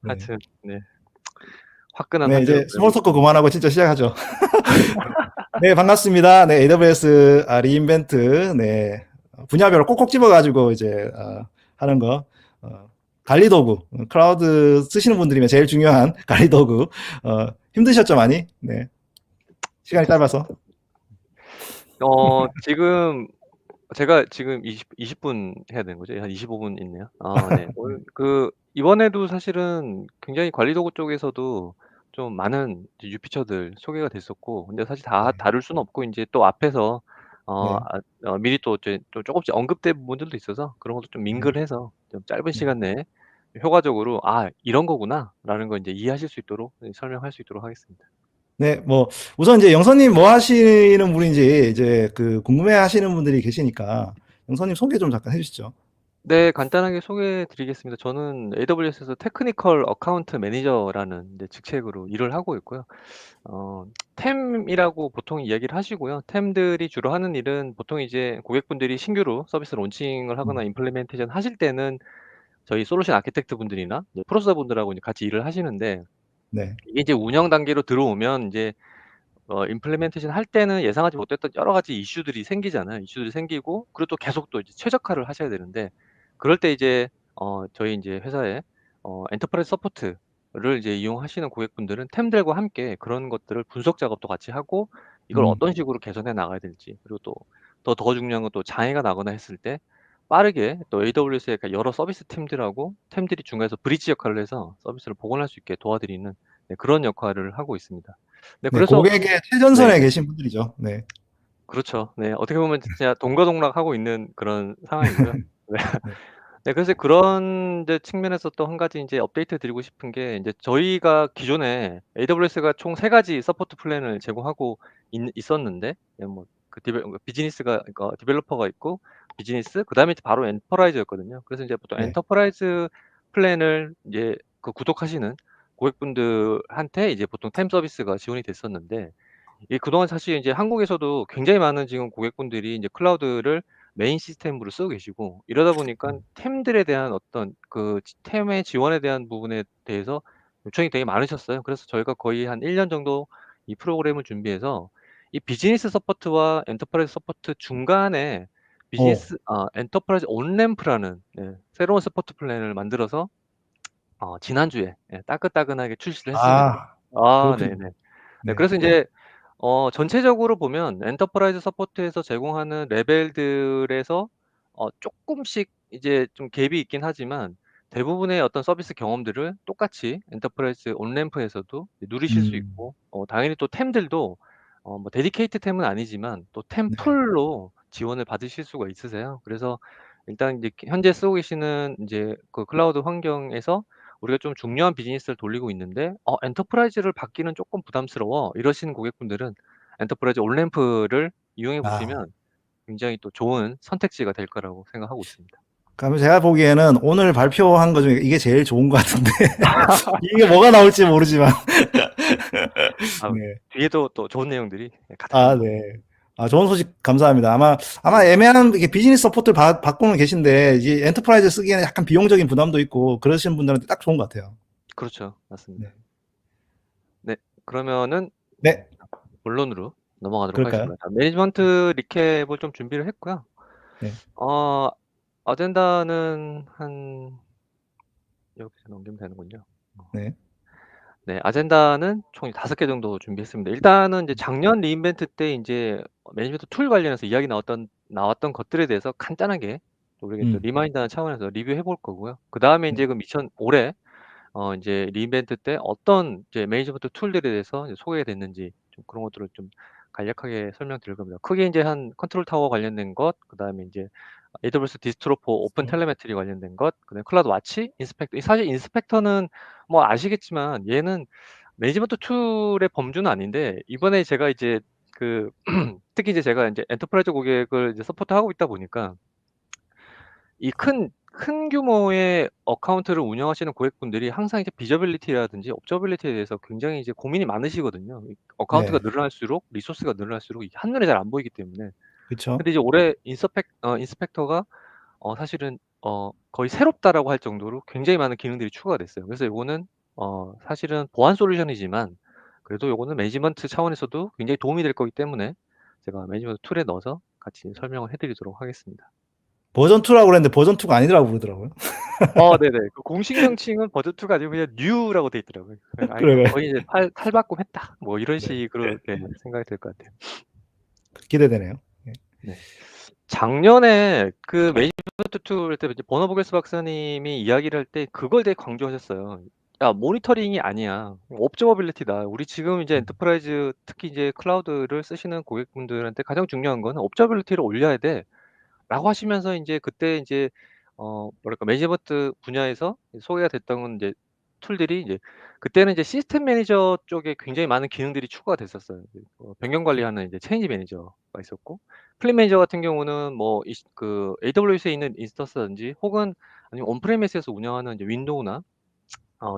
네. 하여튼 네. 화끈한 네, 한 주를 이제 스몰 보내고 토크 있습니다. 그만하고 진짜 시작하죠. 네, 반갑습니다. 네, AWS 리인벤트, 네, 분야별로 꼭꼭 집어가지고 이제 하는 거, 관리 도구, 클라우드 쓰시는 분들이면 제일 중요한 관리 도구, 힘드셨죠 많이? 네, 시간이 짧아서. 지금 제가 지금 20분 해야 되는 거죠? 한 25분 있네요. 네. 오늘 이번에도 사실은 굉장히 관리 도구 쪽에서도 좀 많은 이제 뉴 피처들 소개가 됐었고, 근데 사실 다 네, 다룰 수는 없고 인제 또 앞에서 네, 미리 또 이제 또 쪼끔씩 언급된 부분들도 있어서 그런 것도 좀 네, 밍글해서 좀 짧은 네. 시간 내에 효과적으로 '아 이런 거구나.'라는 걸 인제 이해하실 수 있도록 설명할 수 있도록 하겠습니다. 네, 뭐 우선 이제 영선님 뭐 하시는 분인지 이제 궁금해 하시는 분들이 계시니까 영선님 소개 좀 잠깐 해주시죠. 네. 간단하게 소개해 드리겠습니다. 저는 AWS에서 테크니컬 어카운트 매니저라는 이제 직책으로 일을 하고 있고요. 어 템이라고 보통 이야기를 하시고요. 템들이 주로 하는 일은 보통 이제 고객분들이 신규로 서비스 론칭을 하거나 임플리멘테이션 하실 때는 저희 솔루션 아키텍트 분들이나 이제 프로세서 분들하고 이제 같이 일을 하시는데, 네, 이게 이제 운영 단계로 들어오면 인제 임플리멘테이션 할 때는 예상하지 못했던 여러 가지 이슈들이 생기잖아요. 이슈들이 생기고, 그리고 또 계속 또 이제 최적화를 하셔야 되는데, 그럴 때 이제 저희 인제 회사에 엔터프라이즈 서포트를 이제 이용하시는 고객분들은 템들과 함께 그런 것들을 분석 작업도 같이 하고, 이걸 음, 어떤 식으로 개선해 나가야 될지, 그리고 또 더 중요한 건 또 장애가 나거나 했을 때 빠르게 또 AWS의 여러 서비스 팀들하고 템들이 중간에서 브리지 역할을 해서 서비스를 복원할 수 있게 도와드리는, 네, 그런 역할을 하고 있습니다. 네, 네, 그래서 고객의 네. 최전선에 계신 분들이죠. 네, 그렇죠. 네. 어떻게 보면 진짜 동거동락하고 있는 그런 상황이고요. 네. 네, 네, 그래서 그런 이제 측면에서 또 한 가지 인제 업데이트 드리고 싶은 게, 인제 저희가 기존에 AWS가 총 3 가지 서포트 플랜을 제공하고 있었는데, 예 뭐 비즈니스가, 그러니까 디벨로퍼가 있고 비즈니스, 그다음에 이제 바로 엔터프라이즈였거든요. 그래서 인제 보통 네, 엔터프라이즈 플랜을 이제 구독하시는 고객분들한테 이제 보통 템 서비스가 지원이 됐었는데, 그동안 사실 이제 한국에서도 굉장히 많은 지금 고객분들이 이제 클라우드를 메인 시스템으로 쓰고 계시고, 이러다 보니까 템들에 대한 어떤 템의 지원에 대한 부분에 대해서 요청이 되게 많으셨어요. 그래서 저희가 거의 한 1년 정도 이 프로그램을 준비해서 이 비즈니스 서포트와 엔터프라이즈 서포트 중간에 오, 엔터프라이즈 온램프라는, 네, 새로운 서포트 플랜을 만들어서 지난주에, 예, 따끈따끈하게 출시를 했습니다. 그렇군요. 네네. 네, 네, 그래서 인제 전체적으로 보면 엔터프라이즈 서포트에서 제공하는 레벨들에서 쪼끔씩 이제 좀 갭이 있긴 하지만, 대부분의 어떤 서비스 경험들을 똑같이 엔터프라이즈 온램프에서도 누리실 수 음, 있고, 당연히 또 템들도 뭐 데디케이트 템은 아니지만 또 템 네, 풀로 지원을 받으실 수가 있으세요. 그래서 일단 이제 현재 쓰고 계시는 인제 그 클라우드 환경에서 우리가 좀 중요한 비즈니스를 돌리고 있는데 엔터프라이즈를 받기는 쪼끔 부담스러워, 이러시는 고객분들은 엔터프라이즈 온램프를 이용해 아, 보시면 굉장히 또 좋은 선택지가 될 거라고 생각하고 있습니다. 그러면 제가 보기에는 오늘 발표한 것 중에 이게 제일 좋은 것 같은데 이게 뭐가 나올지 모르지만 아, 네, 뒤에도 또 좋은 내용들이 가득합니다. 네. 좋은 소식 감사합니다. 아마 애매한 이게 비즈니스 서포트를 받고는 계신데 이제 엔터프라이즈 쓰기에는 약간 비용적인 부담도 있고 그러시는 분들한테 딱 좋은 것 같아요. 그렇죠. 네, 맞습니다. 네. 그러면은 네, 본론으로 넘어가도록 그럴까요? 하겠습니다. 매니지먼트 리캡을 좀 준비를 했고요. 네, 어 아젠다는 한 여기서 넘기면 되는군요. 어. 네, 네. 아젠다는 총 5개 정도 준비했습니다. 일단은 이제 작년 리인벤트 때 인제 매니지먼트 툴 관련해서 이야기 나왔던 것들에 대해서 간단하게 또 우리가 또 음, 리마인드하는 차원에서 리뷰해 볼 거고요. 그다음에 네, 인제 올해 인제 리인벤트 때 어떤 이제 매니지먼트 툴들에 대해서 이제 소개가 됐는지, 좀 그런 것들을 좀 간략하게 설명드릴 겁니다. 크게 인제 한 컨트롤 타워 관련된 것, 그다음에 인제 AWS 디스트로포 오픈 텔레메트리 관련된 것, 그다음에 클라우드 와치, 인스펙터. 이 사실 인스펙터는 뭐 아시겠지만 얘는 매니지먼트 툴의 범주는 아닌데, 이번에 제가 이제 그 특히 이제 제가 인제 엔터프라이즈 고객을 이제 서포트하고 있다 보니까 이 큰 규모의 어카운트를 운영하시는 고객분들이 항상 이제 비저빌리티라든지 업저빌리티에 대해서 굉장히 이제 고민이 많으시거든요. 이 어카운트가 네, 늘어날수록 리소스가 늘어날수록 이게 한눈에 잘 안 보이기 때문에. 그렇죠. 근데 이제 올해 인스펙터가 사실은 거의 새롭다라고 할 정도로 굉장히 많은 기능들이 추가가 됐어요. 그래서 요거는 사실은 보안 솔루션이지만 그래도 요거는 매니지먼트 차원에서도 굉장히 도움이 될 거기 때문에 제가 매니지먼트 툴에 넣어서 같이 설명을 해 드리도록 하겠습니다. 버전 2라고 그랬는데 버전 2가 아니라고 그러더라고요. 네네. 그 공식 명칭은 버전 2가 아니고 그냥 뉴라고 돼 있더라고요. 네, 아이 그래, 거의 이제 탈바꿈했다 뭐 이런 네, 식으로 네 생각이 될 것 같아요. 기대되네요. 네. 네. 작년에 그 매니지먼트 툴 때 이제 버너보겔스 박사님이 이야기를 할 때 그걸 되게 강조하셨어요. "야 모니터링이 아니야. 옵저버빌리티다. 우리 지금 이제 엔터프라이즈 특히 이제 클라우드를 쓰시는 고객분들한테 가장 중요한 거는 옵저버빌리티를 올려야 돼."라고 하시면서 인제 그때 인제 뭐랄까 매니지먼트 분야에서 소개가 됐던 건 인제 툴들이 이제 그때는 이제 시스템 매니저 쪽에 굉장히 많은 기능들이 추가가 됐었어요. 변경 관리하는 이제 체인지 매니저가 있었고 플립 매니저 같은 경우는 뭐 그 AWS에 있는 인스턴스라든지 혹은 아니면 온프레미스에서 운영하는 이제 윈도우나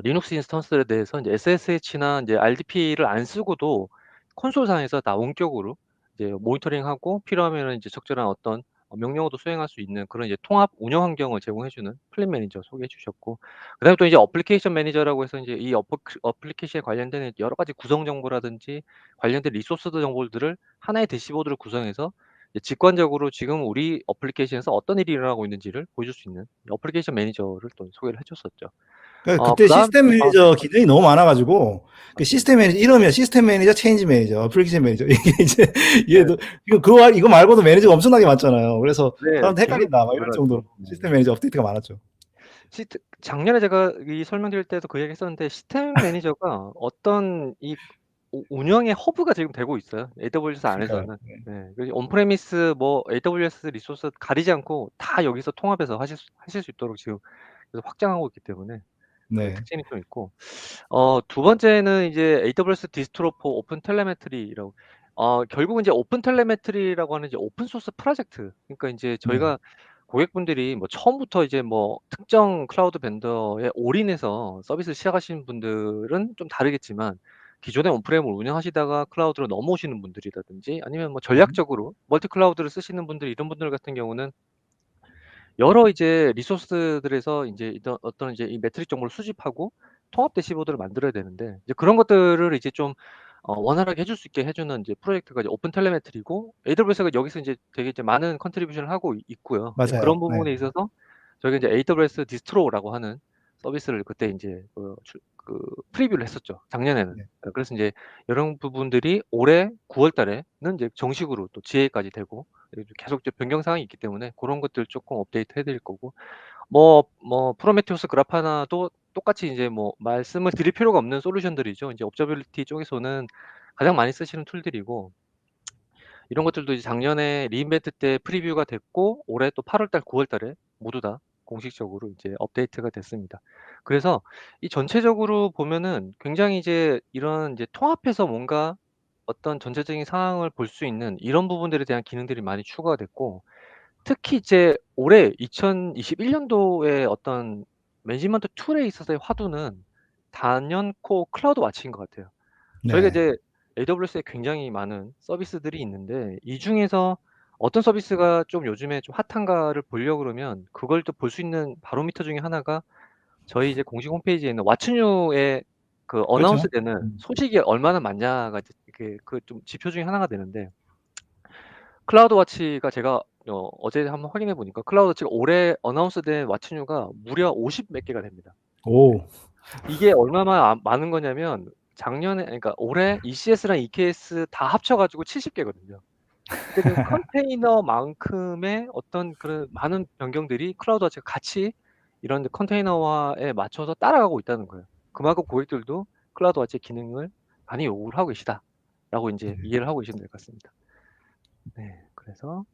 리눅스 인스턴스에 대해서 이제 SSH나 인제 RDP를 안 쓰고도 콘솔상에서 다 원격으로 이제 모니터링하고 필요하면은 이제 적절한 어떤 명령어도 수행할 수 있는 그런 이제 통합 운영 환경을 제공해 주는 플립 매니저 소개해 주셨고 그다음에 또 이제 어플리케이션 매니저라고 해서 인제 이 어플리케이션에 관련된 여러 가지 구성 정보라든지 관련된 리소스 정보들을 하나의 대시보드를 구성해서 이제 직관적으로 지금 우리 어플리케이션에서 어떤 일이 일어나고 있는지를 보여줄 수 있는 어플리케이션 매니저를 또 소개를 해 줬었죠. 그러니까 그때 그다음 시스템 네. 매니저 기능이 너무 많아가지고 그 맞습니다. 시스템 매니저 이러면 시스템 매니저, 체인지 매니저, 어플리케이션 매니저 이게 이제 네. 얘도 이거 말고도 매니저가 엄청나게 많잖아요. 그래서 네. 사람들 계속 헷갈린다 막 이럴 정도로 늘어나죠. 네. 시스템 매니저 업데이트가 많았죠. 작년에 제가 이 설명드릴 때도 그 얘기 했었는데 시스템 매니저가 어떤 이 운영의 허브가 지금 되고 있어요, AWS 그러니까요. 안에서는. 네. 그 온프레미스 뭐 AWS 리소스 가리지 않고 다 여기서 통합해서 하실 수 있도록 지금 계속 확장하고 있기 때문에 그런 네. 특징이 좀 있고 두 번째는 이제 AWS 디스트로 포 오픈 텔레메트리라고 결국은 이제 오픈 텔레메트리라고 하는 이제 오픈 소스 프로젝트 그러니까 인제 네. 저희가 고객분들이 뭐 처음부터 이제 뭐 특정 클라우드 벤더에 올인해서 서비스를 시작하시는 분들은 좀 다르겠지만 기존에 온프레임을 운영하시다가 클라우드로 넘어오시는 분들이라든지 아니면 뭐 음. 전략적으로 멀티 클라우드를 쓰시는 분들 이런 분들 같은 경우는 여러 이제 리소스들에서 인제 이런 어떤 이제 이 매트릭 정보를 수집하고 통합 대시보드를 만들어야 되는데 이제 그런 것들을 이제 좀 원활하게 해줄 수 있게 해 주는 이제 프로젝트가 이제 오픈 텔레메트리고 AWS가 여기서 인제 되게 이제 많은 컨트리뷰션을 하고 있고요. 이제 맞아요. 그런 네. 부분에 있어서 저희가 이제 AWS 디스트로라고 하는 서비스를 그때 인제 프리뷰를 했었죠, 작년에는. 네. 그래서 인제 이런 부분들이 올해 9월 달에는 이제 정식으로 또 GA까지 되고 계속 이제 변경 사항이 있기 때문에 고런 것들 쪼끔 업데이트 해 드릴 거고 프로메테우스 그라파나도 똑같이 인제 뭐 말씀을 드릴 필요가 없는 솔루션들이죠. 인제 observability 쪽에서는 가장 많이 쓰시는 툴들이고 이런 것들도 이제 작년에 리인벤트 때 프리뷰가 됐고 올해 또 8월 달, 9월 달에 모두 다 공식적으로 이제 업데이트가 됐습니다. 그래서 이 전체적으로 보면은 굉장히 이제 이런 이제 통합해서 뭔가 어떤 전체적인 상황을 볼 수 있는 이런 부분들에 대한 기능들이 많이 추가가 됐고 특히 이제 올해 2021 년도에 어떤 매니지먼트 툴에 있어서의 화두는 단연코 클라우드 와치인 것 같아요. 저희가 네. 이제 AWS에 굉장히 많은 서비스들이 있는데 이 중에서 어떤 서비스가 좀 요즘에 좀 핫한가를 보려고 그러면 그걸 또 볼 수 있는 바로미터 중에 하나가 저희 이제 공식 홈페이지에 있는 왓츠 뉴에 그 그렇죠. 어나운스 되는 음. 소식이 얼마나 많냐가 이제 이렇게 그 좀 지표 중에 하나가 되는데 클라우드 워치가 제가 어제 한번 확인해 보니까 클라우드 워치가 올해 어나운스 된 왓츠 뉴가 무려 50 몇 개가 됩니다. 오. 이게 얼마나 많은 거냐면 작년에 그러니까 올해 ECS랑 EKS 다 합쳐 가지고 70 개거든요. 그러니까 지금 컨테이너만큼의 어떤 그런 많은 변경들이 클라우드 워치가 같이 이런 컨테이너화에 맞춰서 따라가고 있다는 거예요. 그만큼 고객들도 클라우드 워치의 기능을 많이 요구를 하고 계시다라고 인제 이해를 하고 계시면 될 것 같습니다. 네. 그래서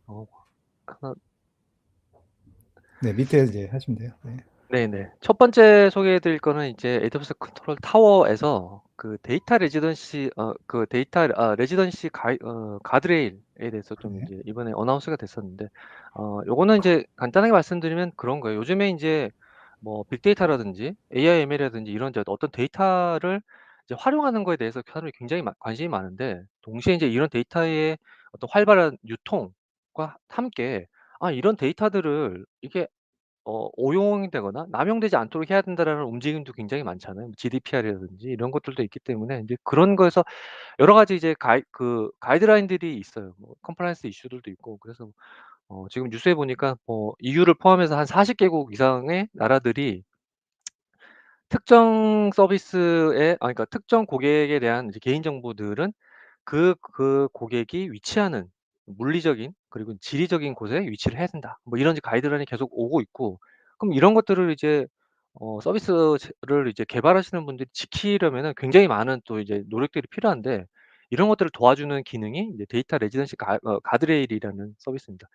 어 하나 네, 밑에 이제 하시면 돼요. 네. 네네. 첫 번째 소개해 드릴 거는 이제 AWS 컨트롤 타워에서 그 데이터 레지던시 레지던시 가드레일에 대해서 좀 네. 인제 이번에 어나운스가 됐었는데 요거는 인제 간단하게 말씀드리면 그런 거예요. 요즘에 인제 뭐 빅데이터라든지 AI, ML이라든지 이런 이제 어떤 데이터를 이제 활용하는 거에 대해서 사람들이 굉장히 관심이 많은데 동시에 인제 이런 데이터의 어떤 활발한 유통과 함께 이런 데이터들을 이게 오용이 되거나 남용되지 않도록 해야 된다라는 움직임도 굉장히 많잖아요. GDPR이라든지 이런 것들도 있기 때문에 인제 그런 거에서 여러 가지 이제 가이드라인들이 있어요. 뭐 컴플라이언스 이슈들도 있고. 그래서 지금 뉴스에 보니까 EU를 포함해서 한 40 개국 이상의 나라들이 특정 서비스에 그러니까 특정 고객에 대한 이제 개인 정보들은 그 고객이 위치하는 물리적인 그리고 지리적인 곳에 위치를 해야 된다. 뭐 이런 이제 가이드라인이 계속 오고 있고, 그럼 이런 것들을 이제 서비스를 이제 개발하시는 분들이 지키려면은 굉장히 많은 또 이제 노력들이 필요한데, 이런 것들을 도와주는 기능이 이제 데이터 레지던시 가드레일이라는 서비스입니다.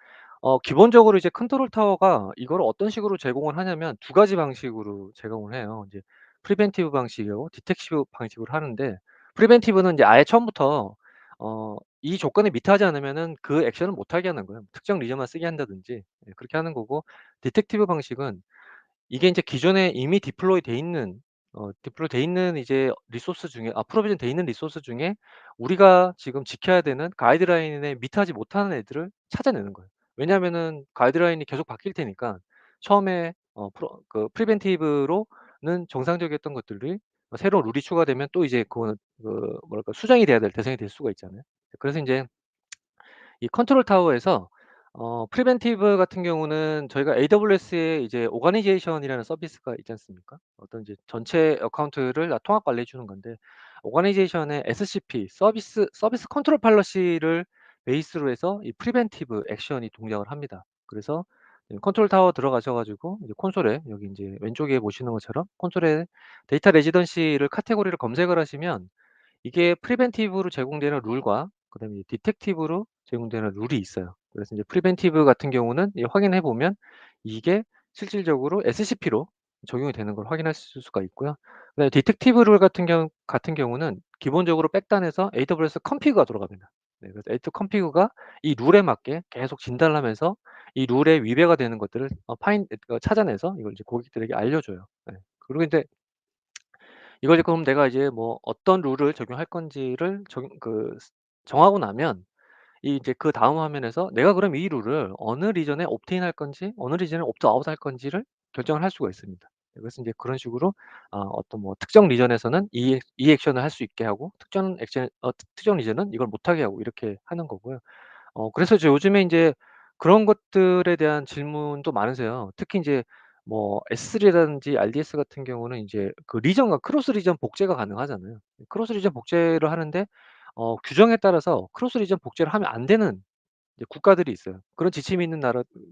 기본적으로 이제 컨트롤 타워가 이거를 어떤 식으로 제공을 하냐면 두 가지 방식으로 제공을 해요. 이제 프리벤티브 방식이고 디텍티브 방식으로 하는데, 프리벤티브는 이제 아예 처음부터 이 조건에 미트하지 않으면은 그 액션을 못 하게 하는 거예요. 특정 리전만 쓰게 한다든지 그렇게 하는 거고, 디텍티브 방식은 이게 인제 기존에 이미 디플로이 돼 있는 이제 리소스 중에 프로비전 돼 있는 리소스 중에 우리가 지금 지켜야 되는 가이드라인에 미트하지 못하는 애들을 찾아내는 거예요. 왜냐하면은 가이드라인이 계속 바뀔 테니까 처음에 프리벤티브로는 정상적이었던 것들이 새로운 룰이 추가되면 또 이제 그거는 뭐랄까 수정이 돼야 될 대상이 될 수가 있잖아요. 그래서 인제 이 컨트롤 타워에서 프리벤티브 같은 경우는 저희가 AWS에 이제 오거니제이션이라는 서비스가 있지 않습니까? 어떤 이제 전체 어카운트를 다 통합 관리해 주는 건데, 오거니제이션의 SCP 서비스 컨트롤 팔러시를 베이스로 해서 이 프리벤티브 액션이 동작을 합니다. 그래서 컨트롤 타워 들어가셔 가지고 이제 콘솔에 여기 인제 왼쪽에 보시는 것처럼 콘솔에 데이터 레지던시를 카테고리를 검색을 하시면 이게 프리벤티브로 제공되는 룰과 그다음에 디텍티브로 제공되는 룰이 있어요. 그래서 이제 프리벤티브 같은 경우는 확인해 보면 이게 실질적으로 SCP로 적용이 되는 걸 확인하실 수가 있고요. 그다음에 디텍티브 룰 같은 경우는 기본적으로 백단에서 AWS 컴피그가 돌아갑니다. 네, 그래서 AWS 컴피그가 이 룰에 맞게 계속 진단을 하면서 이 룰에 위배가 되는 것들을 찾아내서 이걸 이제 고객들에게 알려줘요. 네. 그리고 인제 이걸 이제 그럼 내가 이제 뭐 어떤 룰을 적용할 건지를 정하고 나면 이 이제 그다음 화면에서 내가 그럼 이 룰을 어느 리전에 옵트인 할 건지 어느 리전에 옵트 아웃 할 건지를 결정을 할 수가 있습니다. 네, 그래서 인제 그런 식으로 어떤 뭐 특정 리전에서는 이 액션을 할 수 있게 하고 특정 리전은 이걸 못하게 하고 이렇게 하는 거고요. 그래서 이제 요즘에 인제 그런 것들에 대한 질문도 많으세요. 특히 인제 뭐 S3라든지 RDS 같은 경우는 인제 그 리전과 크로스 리전 복제가 가능하잖아요. 크로스 리전 복제를 하는데 규정에 따라서 크로스 리전 복제를 하면 안 되는 이제 국가들이 있어요. 그런 지침이 있는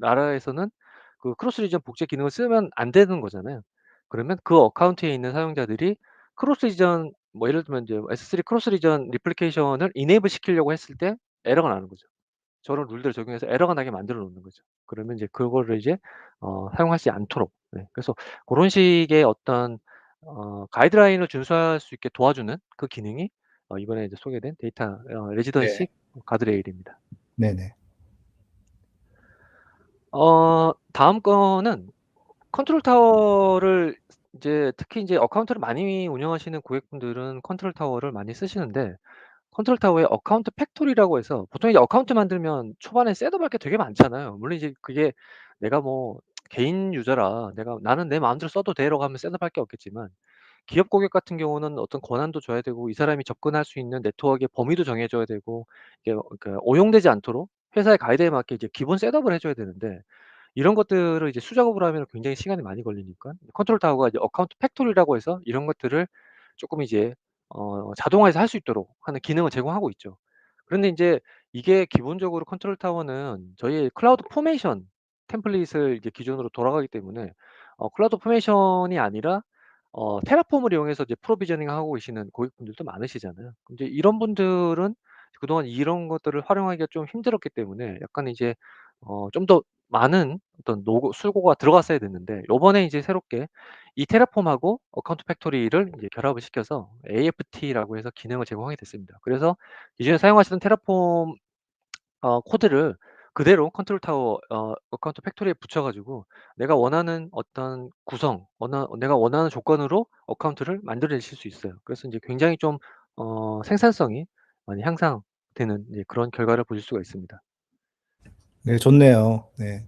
나라에서는 그 크로스 리전 복제 기능을 쓰면 안 되는 거잖아요. 그러면 그 어카운트에 있는 사용자들이 크로스 리전 뭐 예를 들면 이제 S3 크로스 리전 리플리케이션을 이네이블 시키려고 했을 때 에러가 나는 거죠. 저런 룰들을 적용해서 에러가 나게 만들어 놓는 거죠. 그러면 이제 그거를 이제 사용하지 않도록, 네, 그래서 고런 식의 어떤 가이드라인을 준수할 수 있게 도와주는 그 기능이 이번에 이제 소개된 데이터 네. 레지던시 가드레일입니다. 네네. 다음 거는 컨트롤 타워를 이제 특히 인제 어카운트를 많이 운영하시는 고객분들은 컨트롤 타워를 많이 쓰시는데, 컨트롤 타워에 어카운트 팩토리라고 해서 보통 이제 어카운트 만들면 초반에 셋업할 게 되게 많잖아요. 물론 이제 그게 내가 뭐 개인 유저라 나는 내 마음대로 써도 돼라고 하면 셋업할 게 없겠지만, 기업 고객 같은 경우는 어떤 권한도 줘야 되고 이 사람이 접근할 수 있는 네트워크의 범위도 정해 줘야 되고, 이게 오용되지 않도록 회사의 가이드에 맞게 이제 기본 셋업을 해 줘야 되는데, 이런 것들을 이제 수작업을 하면 굉장히 시간이 많이 걸리니까 컨트롤 타워가 이제 어카운트 팩토리라고 해서 이런 것들을 쪼끔 이제 자동화해서 할 수 있도록 하는 기능을 제공하고 있죠. 그런데 인제 이게 기본적으로 컨트롤 타워는 저희의 클라우드 포메이션 템플릿을 이제 기준으로 돌아가기 때문에 클라우드 포메이션이 아니라 테라폼을 이용해서 이제 프로비저닝 하고 계시는 고객분들도 많으시잖아요. 근데 이런 분들은 그동안 이런 것들을 활용하기가 좀 힘들었기 때문에 약간 이제 좀 더 많은 어떤 수고가 들어갔어야 됐는데, 요번에 이제 새롭게 이 테라폼하고 어카운트 팩토리를 이제 결합을 시켜서 AFT라고 해서 기능을 제공하게 됐습니다. 그래서 기존에 사용하시던 테라폼 코드를 그대로 컨트롤 타워 어카운트 팩토리에 붙여 가지고 내가 원하는 어떤 내가 원하는 조건으로 어카운트를 만들어내실 수 있어요. 그래서 인제 굉장히 좀 생산성이 많이 향상되는 이제 그런 결과를 보실 수가 있습니다. 네, 좋네요. 네.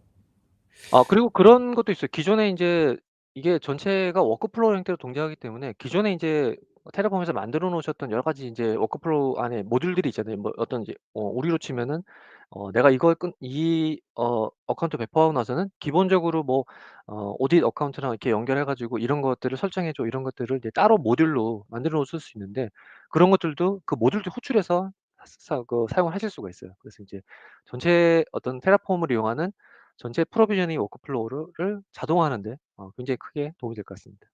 아 그리고 그런 것도 있어요. 기존에 인제 이게 전체가 워크플로우 형태로 동작하기 때문에 기존에 인제 테라폼에서 만들어 놓으셨던 여러 가지 인제 워크플로우 안에 모듈들이 있잖아요. 뭐 어떤 이제 우리로 치면은 내가 이걸 어카운트 배포하고 나서는 기본적으로 뭐 오딧 어카운트랑 이렇게 연결해 가지고 이런 것들을 설정해 줘 이런 것들을 이제 따로 모듈로 만들어 놓으실 수 있는데 그런 것들도 그 모듈들 호출해서 사용을 하실 수가 있어요. 그래서 인제 전체 어떤 테라폼을 이용하는 전체 프로비저닝 워크플로우를 자동화하는 데 굉장히 크게 도움이 될 것 같습니다.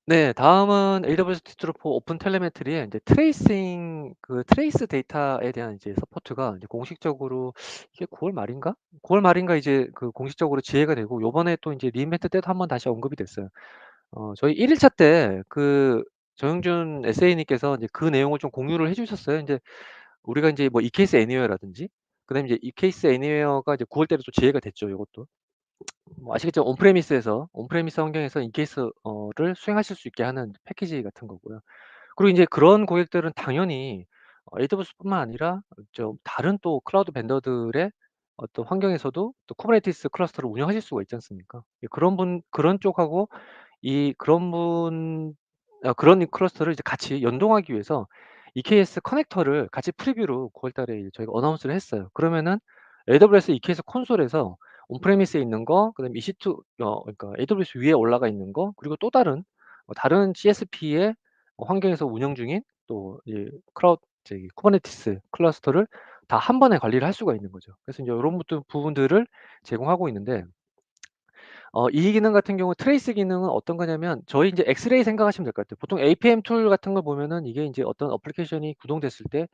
네. 다음은 AWS 디스트로포 오픈 텔레메트리에 인제 트레이스 데이터에 대한 이제 서포트가 이제 공식적으로 이게 9월 말인가? 9월 말인가 이제 그 공식적으로 지회가 되고 요번에 또 인제 리인벤트 때도 한번 다시 언급이 됐어요. 저희 1 일차 때 정영준 SA님께서 이제 그 내용을 좀 공유를 해 주셨어요. 인제 우리가 인제 뭐 이케이스 애니웨어라든지 그다음에 이제 이케이스 애니웨어가 이제 9월 달에 또 지회가 됐죠, 요것도. 뭐 아시겠지만 온프레미스 환경에서 인케이스 를 수행하실 수 있게 하는 패키지 같은 거고요. 그리고 인제 그런 고객들은 당연히 AWS뿐만 아니라 좀 다른 또 클라우드 벤더들의 어떤 환경에서도 또 쿠버네티스 클러스터를 운영하실 수가 있지 않습니까? 예 그런 쪽하고 그런 이 클러스터를 이제 같이 연동하기 위해서 EKS 커넥터를 같이 프리뷰로 9월 달에 이제 저희가 어나운스를 했어요. 그러면은 AWS EKS 콘솔에서 온프레미스에 있는 거 그다음에 EC2 그러니까 AWS 위에 올라가 있는 거 그리고 또 다른 CSP의 환경에서 운영 중인 또 이 쿠버네티스 클러스터를 다 한 번에 관리를 할 수가 있는 거죠. 그래서 인제 요런 부분들을 제공하고 있는데 이 기능 같은 경우 트레이스 기능은 어떤 거냐면 저희 인제 엑스레이 생각하시면 될 것 같아요. 보통 APM 툴 같은 걸 보면은 이게 인제 어떤 어플리케이션이 구동됐을 때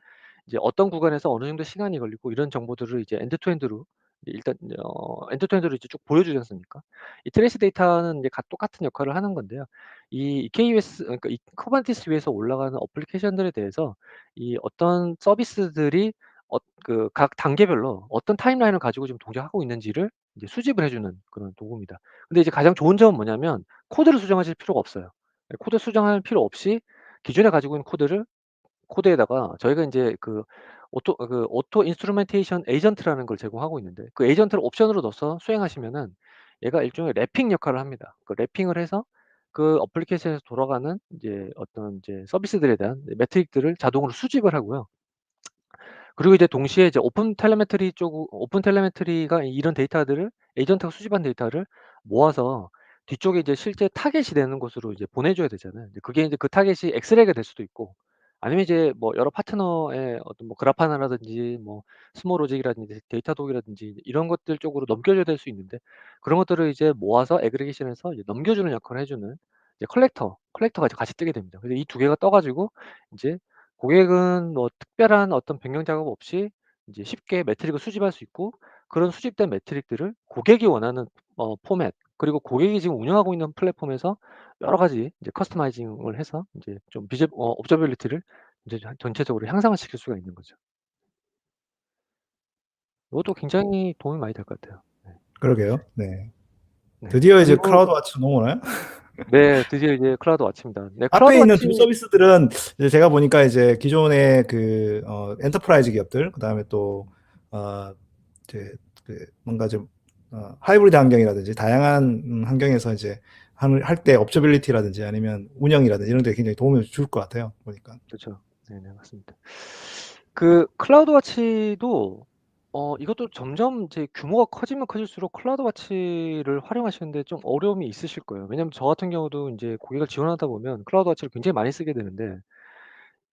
이제 어떤 구간에서 어느 정도 시간이 걸리고 이런 정보들을 이제 엔드 투 엔드로 일단 엔드 투 엔드로 이제 쭉 보여주지 않습니까? 이 트레이스 데이터는 이제 똑같은 역할을 하는 건데요. 이 EKS 그러니까 이 쿠버네티스 위에서 올라가는 어플리케이션들에 대해서 이 어떤 서비스들이 각 단계별로 어떤 타임라인을 가지고 지금 동작하고 있는지를 이제 수집을 해 주는 그런 도구입니다. 근데 이제 가장 좋은 점은 뭐냐면 코드를 수정하실 필요가 없어요. 예 코드 수정할 필요 없이 기존에 가지고 있는 코드에다가 저희가 인제 오토 인스트루멘테이션 에이전트라는 걸 제공하고 있는데 그 에이전트를 옵션으로 넣어서 수행하시면은 얘가 일종의 래핑 역할을 합니다. 그 래핑을 해서 그 어플리케이션에서 돌아가는 인제 어떤 인제 서비스들에 대한 매트릭들을 자동으로 수집을 하고요. 그리고 이제 동시에 이제 오픈 텔레메트리가 이런 데이터들을 에이전트가 수집한 데이터를 모아서 뒤쪽에 이제 실제 타겟이 되는 곳으로 이제 보내줘야 되잖아요. 이제 그게 인제 그 타겟이 엑스레이가 될 수도 있고 아니면 이제 뭐 여러 파트너의 어떤 뭐 그라파나라든지 뭐 스모로직이라든지 데이터독이라든지 이런 것들 쪽으로 넘겨줘야 될 수 있는데 그런 것들을 이제 모아서 애그리게이션해서 이제 넘겨주는 역할을 해주는 이제 컬렉터가 이제 같이 뜨게 됩니다. 그래서 이 두 개가 떠 가지고 인제 고객은 뭐 특별한 어떤 변경 작업 없이 이제 쉽게 매트릭을 수집할 수 있고 그런 수집된 매트릭들을 고객이 원하는 포맷 그리고 고객이 지금 운영하고 있는 플랫폼에서 여러 가지 이제 커스터마이징을 해서 인제 좀 observability를 이제 전체적으로 향상을 시킬 수가 있는 거죠. 이것도 굉장히 도움이 많이 될 것 같아요. 네. 그러게요. 네. 네. 드디어 이제 그리고 클라우드 와치로 넘어오나요? 네 드디어 이제 클라우드 와치입니다. 네 클라우드 앞에 있는 두 와치 서비스들은 이제 제가 보니까 이제 기존의 엔터프라이즈 기업들, 그다음에 또, 어, 이제 뭔가 좀, 하이브리드 환경이라든지 다양한 환경에서 이제 할 때 업저빌리티라든지 아니면 운영이라든지 이런 데 굉장히 도움을 줄 것 같아요. 보니까. 그렇죠. 네네 맞습니다. 그 클라우드 와치도 이것도 점점 이제 규모가 커지면 커질수록 클라우드 와치를 활용하시는데 좀 어려움이 있으실 거예요. 왜냐하면 저 같은 경우도 인제 고객을 지원하다 보면 클라우드 와치를 굉장히 많이 쓰게 되는데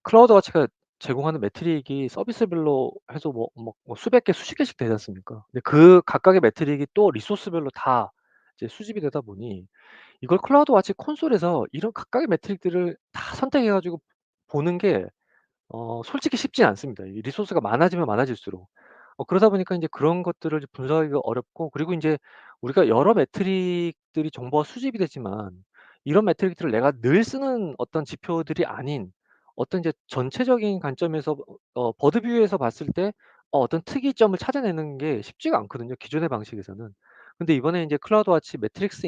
클라우드 와치가 제공하는 매트릭이 서비스별로 해서 뭐 수백 개, 수십 개씩 되지 않습니까? 근데 그 각각의 매트릭이 또 리소스별로 다 이제 수집이 되다 보니 이걸 클라우드 와치 콘솔에서 이런 각각의 매트릭들을 다 선택해 가지고 보는 게 솔직히 쉽지 않습니다. 이 리소스가 많아지면 많아질수록. 그러다 보니까 인제 그런 것들을 이제 분석하기가 어렵고 그리고 인제 우리가 여러 매트릭들이 정보가 수집이 되지만 이런 매트릭들을 내가 늘 쓰는 어떤 지표들이 아닌 어떤 이제 전체적인 관점에서 버드 뷰에서 봤을 때 어떤 특이점을 찾아내는 게 쉽지가 않거든요, 기존의 방식에서는. 근데 이번에 인제 클라우드 와치 매트릭스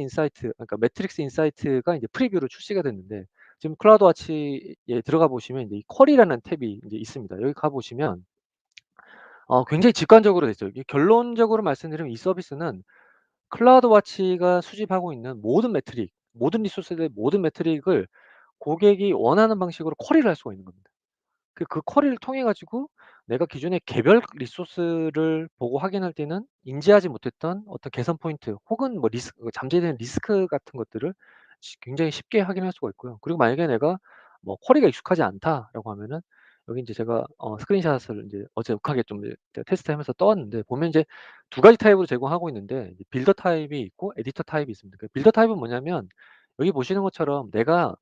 인사이트가 이제 프리뷰로 출시가 됐는데 지금 클라우드 와치에 들어가 보시면 이제 이 쿼리라는 탭이 인제 있습니다. 여기 가 보시면 굉장히 직관적으로 됐죠. 이게 결론적으로 말씀드리면 이 서비스는 클라우드와치가 수집하고 있는 모든 매트릭, 모든 리소스들의 모든 매트릭을 고객이 원하는 방식으로 쿼리를 할 수가 있는 겁니다. 그 쿼리를 통해 가지고 내가 기존에 개별 리소스를 보고 확인할 때는 인지하지 못했던 어떤 개선 포인트 혹은 뭐 잠재된 리스크 같은 것들을 굉장히 쉽게 확인할 수가 있고요. 그리고 만약에 내가 뭐 쿼리가 익숙하지 않다라고 하면은 여기 인제 제가 스크린샷을 인제 어제 욱하게 좀 제가 테스트하면서 떠 왔는데 보면 이제 두 가지 타입으로 제공하고 있는데 이제 빌더 타입이 있고 에디터 타입이 있습니다. 그 빌더 타입은 뭐냐면 여기 보시는 것처럼 내가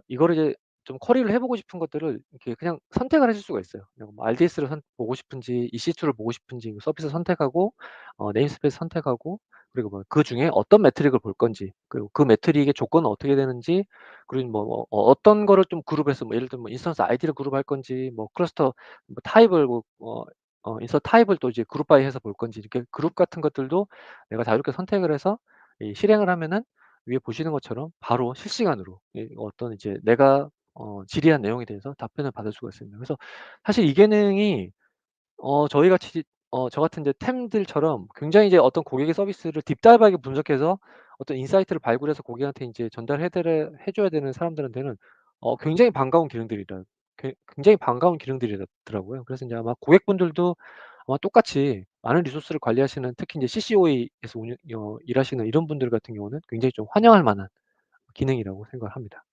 이거를 이제 좀 쿼리를 해 보고 싶은 것들을 이렇게 그냥 선택을 하실 수가 있어요. 그냥 뭐 RDS를 보고 싶은지 EC2를 보고 싶은지 그 서비스 선택하고 네임스페이스 선택하고 그리고 뭐 그중에 어떤 매트릭을 볼 건지 그리고 그 매트릭의 조건은 어떻게 되는지 그리고 어떤 거를 좀 그룹해서 뭐 예를 들면 뭐 인스턴스 아이디를 그룹할 건지 뭐 클러스터 뭐 타입을 인스턴스 타입을 또 이제 그룹 바이 해서 볼 건지 이렇게 그룹 같은 것들도 내가 자유롭게 선택을 해서 이 실행을 하면은 위에 보시는 것처럼 바로 실시간으로 어떤 이제 내가 질의한 내용에 대해서 답변을 받을 수가 있습니다. 그래서 사실 이 기능이 저희 같이 저 같은 이제 템들처럼 굉장히 이제 어떤 고객의 서비스를 딥다이브하게 분석해서 어떤 인사이트를 발굴해서 고객한테 인제 전달해 드려 해 줘야 되는 사람들한테는 굉장히 반가운 기능들이라 굉장히 반가운 기능들이더라고요. 그래서 인제 아마 고객분들도 아마 똑같이 많은 리소스를 관리하시는 특히 이제 CCO에서 일하시는 이런 분들 같은 경우는 굉장히 좀 환영할 만한 기능이라고 생각을 합니다.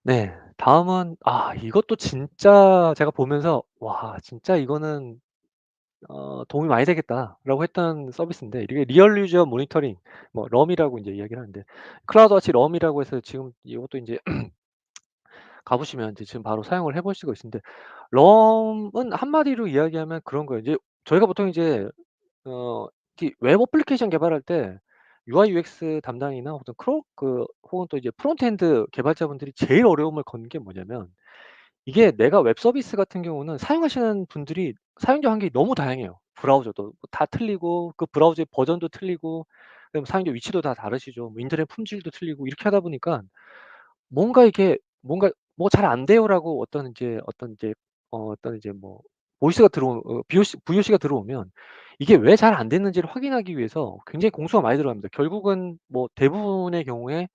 네. 다음은 이것도 진짜 제가 보면서 '와 진짜 이거는 도움이 많이 되겠다.'라고 했던 서비스인데 이게 리얼 유저 모니터링 뭐 럼이라고 인제 이야기를 하는데 클라우드워치 럼이라고 해서 지금 이것도 인제 가 보시면 이제 지금 바로 사용을 해 볼 수가 있는데 럼은 한마디로 이야기하면 그런 거예요. 이제 저희가 보통 이제 특히 웹 어플리케이션 개발할 때 UI UX 담당이나 혹은 또 이제 프론트엔드 개발자분들이 제일 어려움을 겪는 게 뭐냐면 이게 내가 웹 서비스 같은 경우는 사용하시는 분들이 사용자 환경이 너무 다양해요. 브라우저도 다 틀리고 그 브라우저의 버전도 틀리고 그다음에 사용자 위치도 다 다르시죠. 뭐 인터넷 품질도 틀리고 이렇게 하다 보니까 뭔가 이게 뭔가 "뭐 잘 안 돼요."라고 어떤 이제 뭐 보이스가 VOC가 들어오면 이게 왜 잘 안 됐는지를 확인하기 위해서 굉장히 공수가 많이 들어갑니다. 결국은 뭐 대부분의 경우에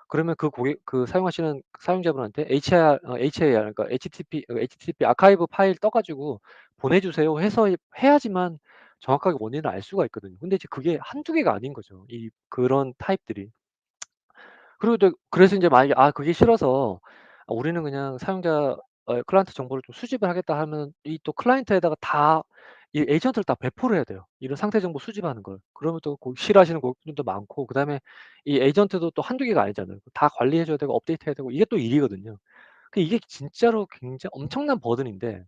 그러면 그 사용하시는 사용자분한테 HAR 그러니까 HTTP 아카이브 파일 떠 가지고 보내주세요 해서 해야지만 정확하게 원인을 알 수가 있거든요. 근데 이제 그게 한두 개가 아닌 거죠. 그런 타입들이. 그리고 또 그래서 인제 만약에 그게 싫어서 우리는 그냥 사용자 클라이언트 정보를 좀 수집을 하겠다 하면 이 또 클라이언트에다가 다 이 에이전트를 다 배포를 해야 돼요, 이런 상태 정보 수집하는 걸. 그러면 또 싫어하시는 고객분들도 많고 그다음에 이 에이전트도 또 한두 개가 아니잖아요. 다 관리해 줘야 되고 업데이트해야 되고 이게 또 일이거든요. 이게 진짜로 굉장히 엄청난 버든인데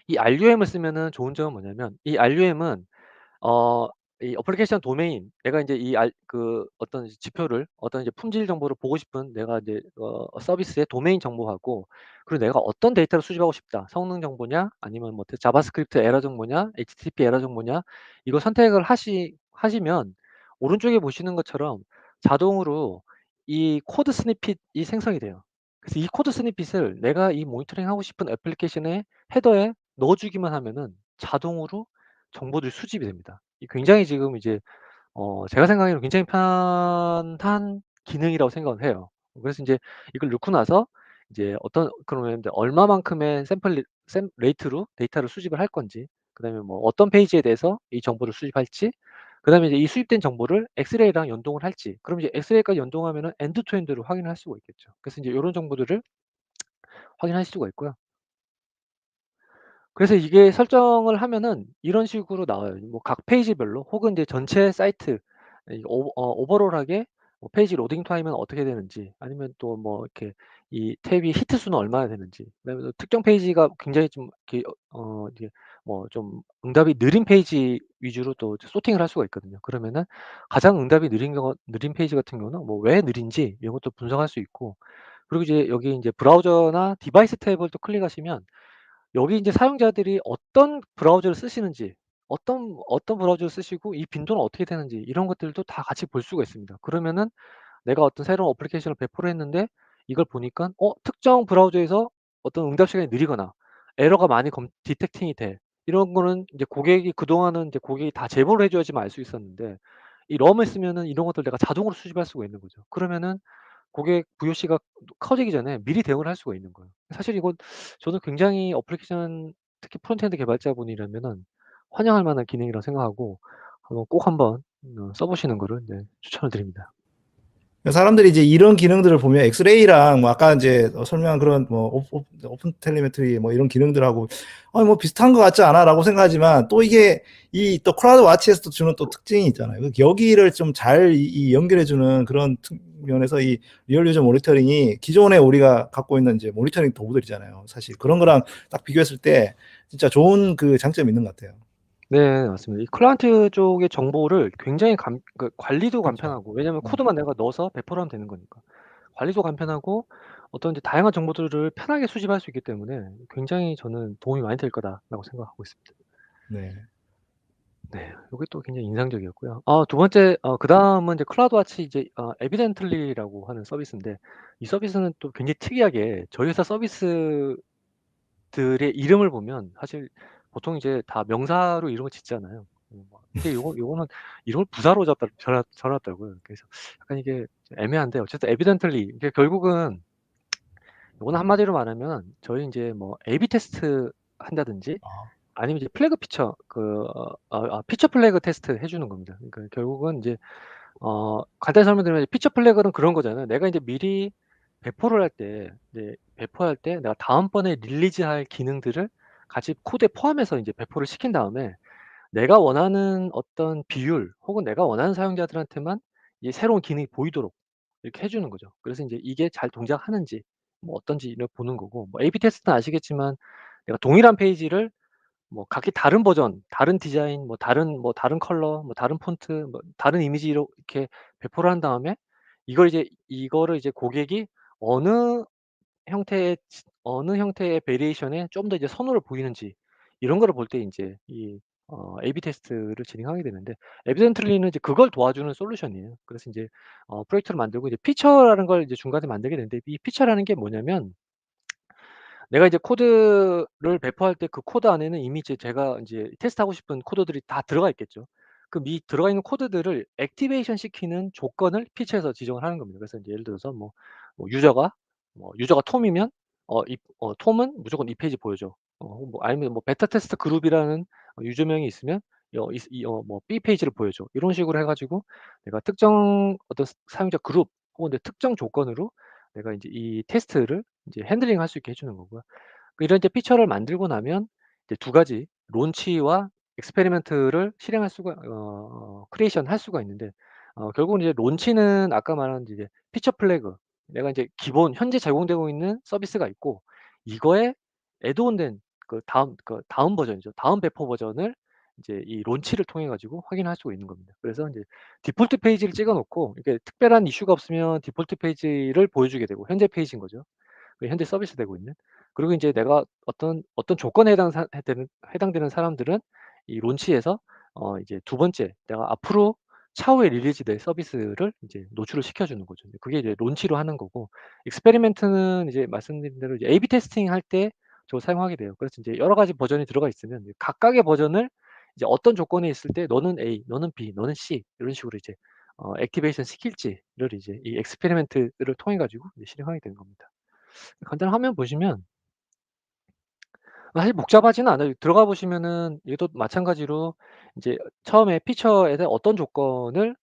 이 RUM을 쓰면은 좋은 점은 뭐냐면 이 RUM은 어 이 어플리케이션 도메인 내가 인제 어떤 지표를 어떤 이제 품질 정보를 보고 싶은 내가 이제 서비스의 도메인 정보하고 그리고 내가 어떤 데이터를 수집하고 싶다. 성능 정보냐 아니면 뭐 자바스크립트 에러 정보냐 HTTP 에러 정보냐 이거 선택을 하시면 오른쪽에 보시는 것처럼 자동으로 이 코드 스니핏이 생성이 돼요. 그래서 이 코드 스니핏을 내가 이 모니터링하고 싶은 애플리케이션의 헤더에 넣어 주기만 하면은 자동으로 정보들이 수집이 됩니다. 이 굉장히 지금 이제 제가 생각하기에는 굉장히 편한 기능이라고 생각을 해요. 그래서 인제 이걸 넣고 나서 이제 그러면 인제 얼마만큼의 샘 레이트로 데이터를 수집을 할 건지 그다음에 뭐 어떤 페이지에 대해서 이 정보를 수집할지 그다음에 이제 이 수집된 정보를 엑스레이랑 연동을 할지 그럼 이제 엑스레이까지 연동하면은 엔드 투 엔드로 확인을 할 수가 있겠죠. 그래서 인제 요런 정보들을 확인할 수가 있고요. 그래서 이게 설정을 하면은 이런 식으로 나와요. 뭐 각 페이지별로 혹은 이제 전체 사이트 오버롤하게 뭐 페이지 로딩 타임은 어떻게 되는지 아니면 또 뭐 이렇게 이 탭이 히트 수는 얼마나 되는지 그다음에 또 특정 페이지가 굉장히 좀 이렇게 이게 뭐 좀 응답이 느린 페이지 위주로 또 소팅을 할 수가 있거든요. 그러면은 가장 응답이 느린 페이지 같은 경우는 뭐 왜 느린지 이런 것도 분석할 수 있고 그리고 이제 여기 인제 브라우저나 디바이스 탭을 또 클릭하시면 여기 인제 사용자들이 어떤 브라우저를 쓰시는지 어떤 브라우저를 쓰시고 이 빈도는 어떻게 되는지 이런 것들도 다 같이 볼 수가 있습니다. 그러면은 내가 어떤 새로운 어플리케이션을 배포를 했는데 이걸 보니까 특정 브라우저에서 어떤 응답 시간이 느리거나 에러가 많이 디텍팅이 돼. 이런 거는 이제 고객이 그동안은 이제 고객이 다 제보를 해 줘야지만 알 수 있었는데 이 럼을 쓰면은 이런 것들 내가 자동으로 수집할 수가 있는 거죠. 그러면은 고객 VOC가 커지기 전에 미리 대응을 할 수가 있는 거예요. 사실 이건 저는 굉장히 어플리케이션 특히 프론트엔드 개발자분이라면은 환영할 만한 기능이라고 생각하고 꼭 한번 써 보시는 거를 네 추천을 드립니다. 사람들이 이제 이런 기능들을 보면 엑스레이랑 뭐 아까 이제 설명한 그런 뭐 오픈 텔레메트리 뭐 이런 기능들하고 뭐 비슷한 것 같지 않아라고 생각하지만 또 이게 이 또 클라우드 와치에서 또 주는 또 특징이 있잖아요. 여기를 좀 잘 연결해주는 그런 면에서 이 리얼 유저 모니터링이 기존에 우리가 갖고 있는 이제 모니터링 도구들이잖아요. 사실 그런 거랑 딱 비교했을 때 진짜 좋은 그 장점이 있는 것 같아요. 네 맞습니다. 이 클라이언트 쪽의 정보를 굉장히 관리도 그렇죠. 간편하고 왜냐하면 코드만 내가 넣어서 배포를 하면 되는 거니까. 관리도 간편하고 어떤 이제 다양한 정보들을 편하게 수집할 수 있기 때문에 굉장히 저는 도움이 많이 될 거다라고 생각하고 있습니다. 네. 네. 요게 또 굉장히 인상적이었고요. 두 번째 그다음은 이제 클라우드 와치 이제 에비덴틀리라고 하는 서비스인데 이 서비스는 또 굉장히 특이하게 저희 회사 서비스들의 이름을 보면 사실 보통 이제 다 명사로 이름을 짓잖아요. 근데 요거는 이름을 부사로 져 놨더라고요. 그래서 약간 이게 애매한데 어쨌든 에비덴틀리 이게 결국은 요거는 한마디로 말하면 저희 인제 뭐 AB 테스트 한다든지 아, 아니면 이제 플래그 피처 피처 플래그 테스트 해 주는 겁니다. 그러니까 결국은 인제 간단히 설명드리면 피처 플래그는 그런 거잖아요. 내가 인제 미리 배포를 할 때 이제 배포할 때 내가 다음번에 릴리즈할 기능들을 같이 코드에 포함해서 인제 배포를 시킨 다음에 내가 원하는 어떤 비율 혹은 내가 원하는 사용자들한테만 이 새로운 기능이 보이도록 이렇게 해 주는 거죠. 그래서 인제 이게 잘 동작하는지 뭐 어떤지를 보는 거고 뭐 AB 테스트는 아시겠지만 내가 동일한 페이지를 뭐 각기 다른 버전, 다른 디자인, 다른 컬러, 뭐 다른 폰트, 뭐 다른 이미지로 이렇게 배포를 한 다음에 이거를 이제 고객이 어느 어느 형태의 베리에이션에 좀 더 이제 선호를 보이는지 이런 거를 볼 때 인제 AB 테스트를 진행하게 되는데 에비던틀리는 이제 그걸 도와주는 솔루션이에요. 그래서 인제 프로젝트를 만들고 이제 피처라는 걸 이제 중간에 만들게 되는데 이 피처라는 게 뭐냐면 내가 이제 코드를 배포할 때 그 코드 안에는 이미 이제 제가 인제 테스트하고 싶은 코드들이 다 들어가 있겠죠. 그 들어가 있는 코드들을 액티베이션 시키는 조건을 피처에서 지정을 하는 겁니다. 그래서 인제 예를 들어서 유저가 톰이면 톰은 무조건 이 페이지 보여줘. 아니면 뭐 베타 테스트 그룹이라는 유저명이 있으면 B 페이지를 보여줘. 이런 식으로 해 가지고 내가 특정 어떤 사용자 그룹 혹은 내 특정 조건으로 내가 인제 이 테스트를 인제 핸들링할 수 있게 해 주는 거고요. 이런 이제 피처를 만들고 나면 이제 두 가지 론치와 익스페리먼트를 실행할 수가 크리에이션 할 수가 있는데 결국은 이제 론치는 아까 말한 이제 피처 플래그 내가 인제 기본 현재 제공되고 있는 서비스가 있고 이거에 애드온 된 다음 버전이죠. 다음 배포 버전을 이제 이 론치를 통해 가지고 확인할 수가 있는 겁니다. 그래서 인제 디폴트 페이지를 찍어 놓고 이게 특별한 이슈가 없으면 디폴트 페이지를 보여주게 되고 현재 페이지인 거죠. 현재 서비스되고 있는. 그리고 인제 내가 어떤 조건에 해당되는 사람들은 이 론치에서 이제 두 번째 내가 앞으로 차후에 릴리즈될 서비스를 이제 노출을 시켜 주는 거죠. 그게 이제 론치로 하는 거고 익스페리멘트는 이제 말씀드린 대로 이제 AB 테스팅 할 때 주로 사용하게 돼요. 그래서 인제 여러 가지 버전이 들어가 있으면 각각의 버전을 이제 어떤 조건에 있을 때 너는 A, 너는 B, 너는 C 이런 식으로 이제 액티베이션 시킬지를 이제 이 익스페리멘트를 통해 가지고 이제 실행하게 되는 겁니다. 간단한 화면 보시면 사실 복잡하지는 않아요. 들어가 보시면은 얘도 마찬가지로 인제 처음에 피처에 대한 어떤 조건으로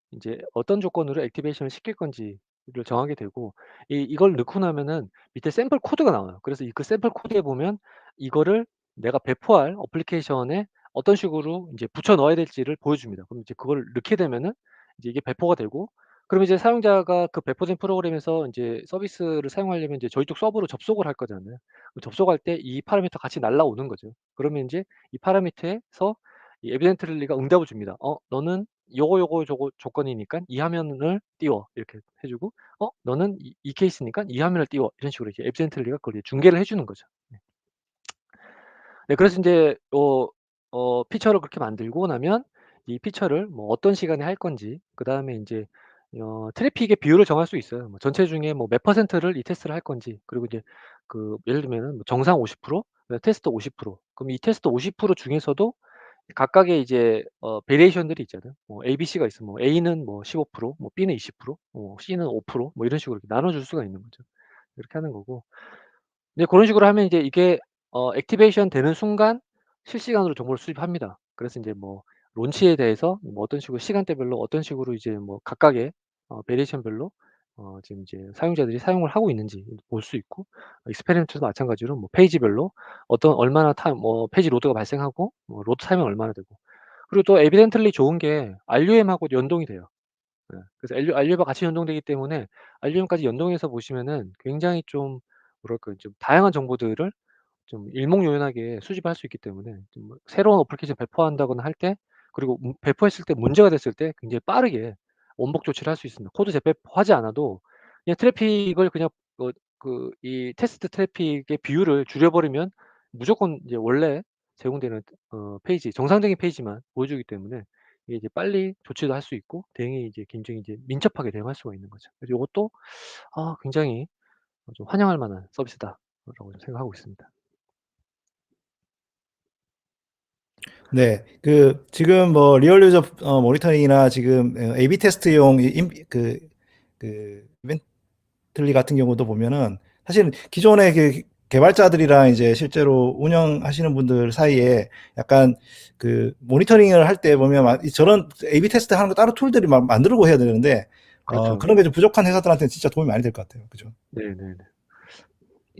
액티베이션을 시킬 건지를 정하게 되고 이걸 넣고 나면은 밑에 샘플 코드가 나와요. 그래서 그 샘플 코드에 보면 이거를 내가 배포할 어플리케이션에 어떤 식으로 인제 붙여 넣어야 될지를 보여줍니다. 그럼 이제 그거를 넣게 되면은 이제 이게 배포가 되고 그럼 이제 사용자가 그 배포된 프로그램에서 인제 서비스를 사용하려면 이제 저희 쪽 서버로 접속을 할 거잖아요. 접속할 때 이 파라미터 같이 날라오는 거죠. 그러면 인제 이 파라미터에서 이 에비덴틀리가 응답을 줍니다. 너는 요거 저거 조건이니깐 이 화면을 띄워." 이렇게 해 주고 너는 이 케이스니깐 이 화면을 띄워." 이런 식으로 이제 에비덴틀리가 그걸 이제 중계를 해 주는 거죠. 네. 네 그래서 인제 피처를 그렇게 만들고 나면 이 피처를 뭐 어떤 시간에 할 건지 그다음에 인제 트래픽의 비율을 정할 수 있어요. 뭐 전체 중에 뭐 몇 퍼센트를 이 테스트를 할 건지. 그리고 이제 예를 들면은 뭐 정상 50%, 그다음에 테스트 50%. 그럼 이 테스트 50% 중에서도 각각의 이제 베리에이션들이 있잖아요. 뭐 ABC가 있으면 뭐 A는 뭐 15%, 뭐 B는 20%, C는 5%, 뭐 이런 식으로 이렇게 나눠 줄 수가 있는 거죠. 이렇게 하는 거고. 이제 고런 식으로 하면 이제 이게 액티베이션 되는 순간 실시간으로 정보를 수집합니다. 그래서 인제 뭐 론치에 대해서 뭐 어떤 식으로 시간대별로 어떤 식으로 이제 뭐 각각의 베리에이션별로 지금 이제 사용자들이 사용을 하고 있는지 볼 수 있고, 익스페리먼트도 마찬가지로 뭐 페이지별로 어떤 얼마나 페이지 로드가 발생하고 뭐 로드 타임은 얼마나 되고. 그리고 또 에비덴틀리 좋은 게 RUM하고 연동이 돼요. 예. 그래서 RUM과 같이 연동되기 때문에 RUM까지 연동해서 보시면은 굉장히 좀 뭐랄까요, 좀 다양한 정보들을 좀 일목요연하게 수집할 수 있기 때문에 좀 새로운 어플리케이션 배포한다거나 할 때, 그리고 배포했을 때 문제가 됐을 때 굉장히 빠르게 원복 조치를 할 수 있습니다. 코드 재배포하지 않아도 그냥 트래픽을 그냥 이 테스트 트래픽의 비율을 줄여 버리면 무조건 이제 원래 제공되는 페이지, 정상적인 페이지만 보여주기 때문에 이게 이제 빨리 조치도 할 수 있고 대응이 이제 굉장히 이제 민첩하게 대응할 수가 있는 거죠. 그래서 요것도 굉장히 좀 환영할 만한 서비스다라고 좀 생각하고 있습니다. 네. 지금 뭐 리얼 유저 모니터링이나 지금 A/B 테스트용 이벤트리 같은 경우도 보면은 사실은 기존의 개발자들이랑 이제 실제로 운영하시는 분들 사이에 약간 모니터링을 할 때 보면 저런 A/B 테스트 하는 거 따로 툴들이 막 만들고 해야 되는데 그렇죠. 그런 게 좀 부족한 회사들한테는 진짜 도움이 많이 될 것 같아요. 그죠? 네네네.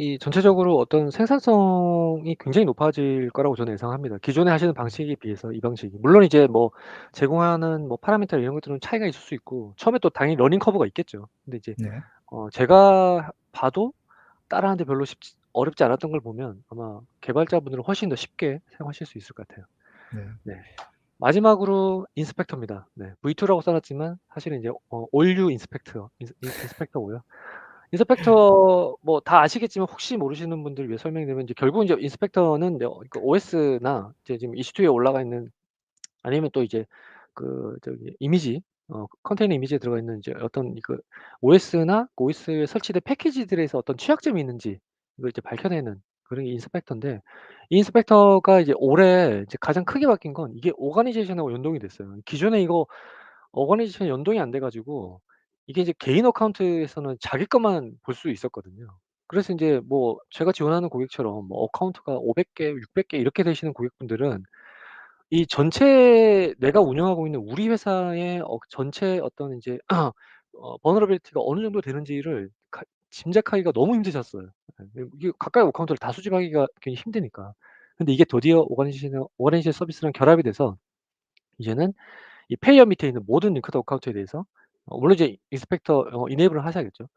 이 전체적으로 어떤 생산성이 굉장히 높아질 거라고 저는 예상합니다. 기존에 하시는 방식에 비해서 이 방식이. 물론 이제 뭐 제공하는 뭐 파라미터 이런 것들은 차이가 있을 수 있고 처음에 또 당연히 러닝 커브가 있겠죠. 근데 이제 네. 제가 봐도 따라하는데 별로 어렵지 않았던 걸 보면 아마 개발자분들은 훨씬 더 쉽게 사용하실 수 있을 것 같아요. 네. 네. 마지막으로 인스펙터입니다. 네. V2라고 써 놨지만 사실은 이제 올류 인스펙터고요. 인스펙터 뭐 다 아시겠지만 혹시 모르시는 분들을 위해 설명드리면 이제 결국은 이제 인스펙터는 OS나 이제 지금 EC2에 올라가 있는, 아니면 또 이제 이미지 컨테이너 이미지에 들어가 있는 이제 어떤 OS나 OS에 설치된 패키지들에서 어떤 취약점이 있는지 이걸 이제 밝혀내는 그런 게 인스펙터인데, 이 인스펙터가 이제 올해 이제 가장 크게 바뀐 건 이게 오거니제이션하고 연동이 됐어요. 기존에 이거 오거니제이션 연동이 안 돼 가지고 이게 이제 개인 어카운트에서는 자기 것만 볼 수 있었거든요. 그래서 인제 뭐 제가 지원하는 고객처럼 뭐 어카운트가 500 개, 600개 이렇게 되시는 고객분들은 이 전체 내가 운영하고 있는 우리 회사의 전체 어떤 인제 vulnerability가 어느 정도 되는지를 짐작하기가 너무 힘드셨어요. 예. 이게 가까이 어카운트를 다 수집하기가 굉장히 힘드니까. 근데 이게 드디어 오거니제이션 서비스랑 결합이 돼서 이제는 이 페이어 밑에 있는 모든 링크드 어카운트에 대해서 물론 이제 인스펙터 이네이블을 하셔야겠죠.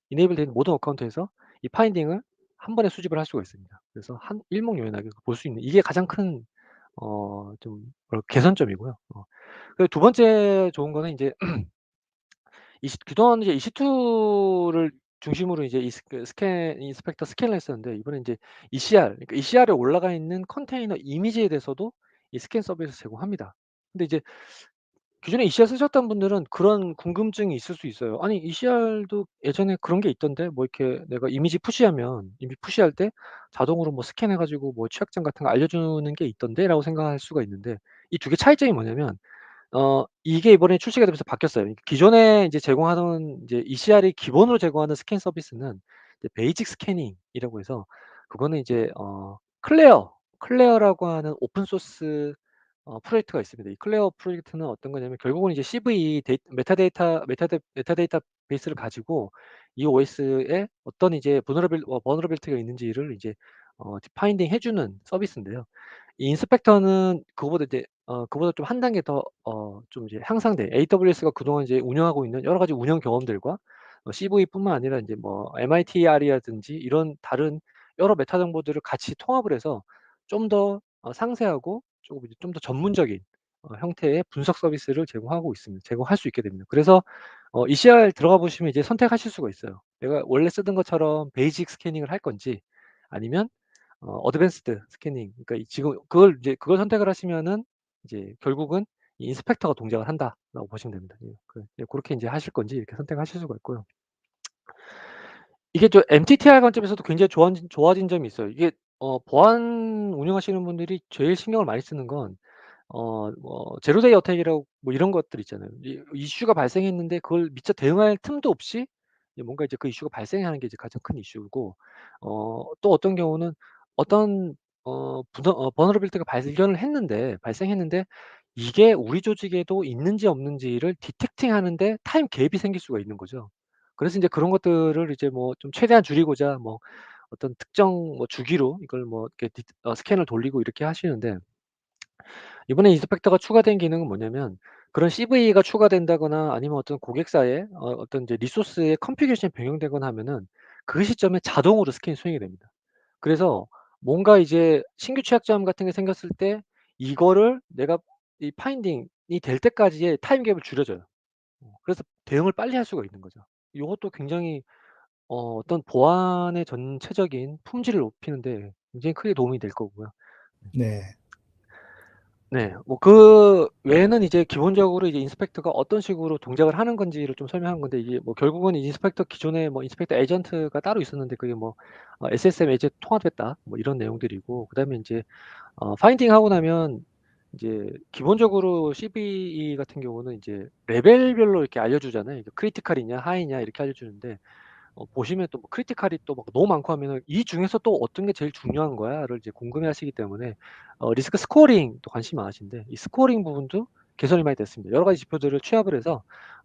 이네이블 된 모든 어카운트에서 이 파인딩을 한 번에 수집을 할 수가 있습니다. 그래서 일목요연하게 볼 수 있는, 이게 가장 큰 좀 개선점이고요. 그리고 두 번째 좋은 거는 이제 그동안 이제 EC2를 중심으로 이제 인스펙터 스캔을 했었는데, 이번에 인제 그러니까 ECR에 올라가 있는 컨테이너 이미지에 대해서도 이 스캔 서비스를 제공합니다. 근데 이제 기존에 ECR 쓰셨던 분들은 그런 궁금증이 있을 수 있어요. '아니 ECR도 예전에 그런 게 있던데 뭐 이렇게 내가 이미지 푸시할 때 자동으로 뭐 스캔해 가지고 뭐 취약점 같은 거 알려주는 게 있던데.'라고 생각할 수가 있는데, 이 두 개 차이점이 뭐냐면 이게 이번에 출시가 되면서 바뀌었어요. 기존에 이제 제공하던 이제 ECR이 기본으로 제공하는 스캔 서비스는 이제 베이직 스캐닝이라고 해서, 그거는 이제 클레어라고 하는 오픈 소스 프로젝트가 있습니다. 이 클레어 프로젝트는 어떤 거냐면 결국은 이제 CV 메타데이터 베이스를 가지고 이 OS에 어떤 이제 vulnerability가 있는지를 이제 파인딩 해 주는 서비스인데요. 이 인스펙터는 그보다 좀 한 단계 더 좀 이제 향상된, AWS가 그동안 이제 운영하고 있는 여러 가지 운영 경험들과 CV뿐만 아니라 인제 뭐 MITR이라든지 이런 다른 여러 메타 정보들을 같이 통합을 해서 좀 더 상세하고 쪼금 이제 좀 더 전문적인 형태의 분석 서비스를 제공할 수 있게 됩니다. 그래서 ECR 들어가 보시면 이제 선택하실 수가 있어요. 내가 원래 쓰던 것처럼 베이직 스캐닝을 할 건지, 아니면 어드밴스드 스캐닝, 그러니까 지금 그걸 선택을 하시면은 이제 결국은 이 인스펙터가 동작을 한다라고 보시면 됩니다. 그렇게 이제 하실 건지 이렇게 선택하실 수가 있고요. 이게 저 MTTR 관점에서도 굉장히 좋아진 점이 있어요. 이게 보안 운영하시는 분들이 제일 신경을 많이 쓰는 건 뭐 제로 데이 어택이라고 뭐 이런 것들 있잖아요. 이슈가 발생했는데 그걸 미처 대응할 틈도 없이 이제 뭔가 이제 그 이슈가 발생하는 게 이제 가장 큰 이슈고, 또 어떤 경우는 어떤 vulnerability가 발생했는데 이게 우리 조직에도 있는지 없는지를 디텍팅 하는데 타임 갭이 생길 수가 있는 거죠. 그래서 인제 그런 것들을 이제 뭐 좀 최대한 줄이고자 뭐 어떤 특정 뭐 주기로 이걸 뭐 이렇게 스캔을 돌리고 이렇게 하시는데, 이번에 인스펙터가 추가된 기능은 뭐냐면 그런 CVE가 추가된다거나 아니면 어떤 고객사의 어떤 이제 리소스의 컨피규레이션이 변경되거나 하면은 그 시점에 자동으로 스캔이 수행이 됩니다. 그래서 뭔가 이제 신규 취약점 같은 게 생겼을 때 이거를 내가 이 파인딩이 될 때까지의 타임 갭을 줄여줘요. 그래서 대응을 빨리 할 수가 있는 거죠. 요것도 굉장히 어떤 보안의 전체적인 품질을 높이는 데 굉장히 크게 도움이 될 거고요. 네. 네. 뭐 그 외에는 이제 기본적으로 이제 인스펙터가 어떤 식으로 동작을 하는 건지를 좀 설명한 건데, 이게 뭐 결국은 인스펙터 기존에 뭐 인스펙터 에이전트가 따로 있었는데 그게 뭐 SSM 에이전트 통합했다 뭐 이런 내용들이고, 그다음에 인제 파인딩 하고 나면 이제 기본적으로 CVE 같은 경우는 이제 레벨별로 이렇게 알려주잖아요. 이게 크리티컬이냐 하이냐 이렇게 알려주는데, 보시면 또 뭐 크리티컬이 또 막 너무 많고 하면은 '이 중에서 또 어떤 게 제일 중요한 거야?'를 이제 궁금해하시기 때문에 리스크 스코어링도 관심이 많으신데, 이 스코어링 부분도 개선이 많이 됐습니다. 여러 가지 지표들을 취합을 해서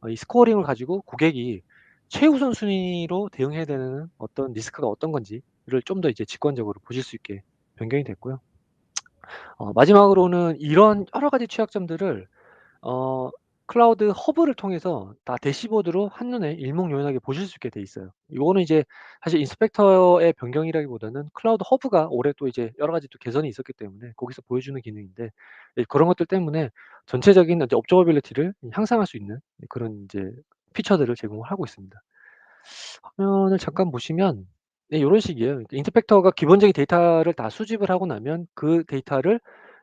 이 스코어링을 가지고 고객이 최우선 순위로 대응해야 되는 어떤 리스크가 어떤 건지를 좀 더 이제 직관적으로 보실 수 있게 변경이 됐고요. 마지막으로는 이런 여러 가지 취약점들을 어 클라우드 허브를 통해서 다 대시보드로 한눈에 일목요연하게 보실 수 있게 돼 있어요. 요거는 이제 사실 인스펙터의 변경이라기보다는 클라우드 허브가 올해 또 이제 여러 가지 또 개선이 있었기 때문에 거기서 보여주는 기능인데, 그런 것들 때문에 전체적인 이제 observability를 향상할 수 있는 그런 이제 피처들을 제공을 하고 있습니다. 화면을 잠깐 보시면 네 요런 식이에요. 그러니까 인스펙터가 기본적인 데이터를 다 수집을 하고 나면 그 데이터를